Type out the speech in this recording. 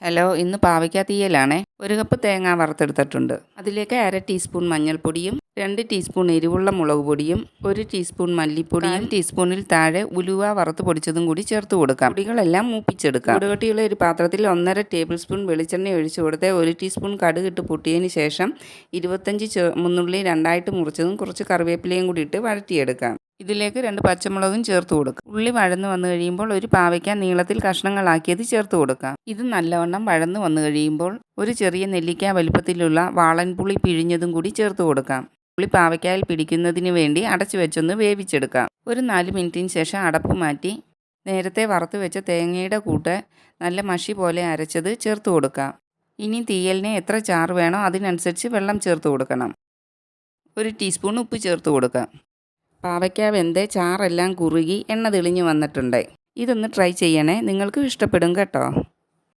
Hello, ഇന്ന് പാവയ്ക്ക തീയലാണേ. 1 cup തേങ്ങ വറുത്തെടുത്തിട്ടുണ്ട്. അതിലേക്ക് 1/2 ടീസ്പൂൺ മഞ്ഞൾപ്പൊടിയും 2 ടീസ്പൂൺ എരിവുള്ള മുളക് പൊടിയും 1 ടീസ്പൂൺ മല്ലിപ്പൊടിയും 1 ടീസ്പൂണിൽ താഴെ ഉലുവ വറുത്ത് പൊടിച്ചതും കൂടി ചേർത്ത് കൊടുക്കാം. പൊടികളെല്ലാം മൂപ്പിച്ചെടുക്കാം. ചൂടുകട്ടിയുള്ള ഒരു പാത്രത്തിൽ 1.5 ടേബിൾ സ്പൂൺ വെളിച്ചെണ്ണ ഒഴിച്ചു കൊടുത്ത് 1 ടീസ്പൂൺ കടുക് ഇട്ട് പൊട്ടിയതിന് ശേഷം 25 ചുവന്നുള്ളി 2ആയിട്ട് മുറിച്ചതും കുറച്ച് കറിവേപ്പിലയും കൂടി ഇട്ട് വഴറ്റിയെടുക്കാം. ഇതിലേക്ക് 2 പച്ചമുളകും ചേർത്ത് കൊടുക്കുക. ഉള്ളി വഴന്ന് വന്നു കഴിയുമ്പോൾ ഒരു പാവയ്ക്ക നീളത്തിൽ കഷ്ണങ്ങളാക്കിയത് ചേർത്ത് കൊടുക്കാം. ഇത് നല്ലവണ്ണം വഴന്ന് വന്നു കഴിയുമ്പോൾ ഒരു ചെറിയ നെല്ലിക്ക വലുപ്പത്തിലുള്ള വാളൻപുളി പിഴിഞ്ഞതും കൂടി ചേർത്ത് കൊടുക്കാം. പുളി പാവയ്ക്കായിൽ പിടിക്കുന്നതിന് വേണ്ടി അടച്ചു വെച്ചൊന്ന് വേവിച്ചെടുക്കാം. ഒരു 4 മിനിറ്റിന് ശേഷം അടപ്പ് മാറ്റി നേരത്തെ വറുത്ത് വെച്ച തേങ്ങയുടെ കൂട്ട് നല്ല മഷി പോലെ അരച്ചത് ചേർത്ത് കൊടുക്കാം. ഇനി തീയലിന് എത്ര ചാറ് വേണോ അതിനനുസരിച്ച് വെള്ളം ചേർത്ത് കൊടുക്കണം. 1 ടീസ്പൂൺ ഉപ്പ് ചേർത്ത് കൊടുക്കാം. പാവയ്ക്ക വെന്ത് ചാറെല്ലാം കുറുകി എണ്ണ തെളിഞ്ഞ് വന്നിട്ടുണ്ട്. ഇതൊന്ന് ട്രൈ ചെയ്യണേ, നിങ്ങൾക്ക് ഇഷ്ടപ്പെടും കേട്ടോ.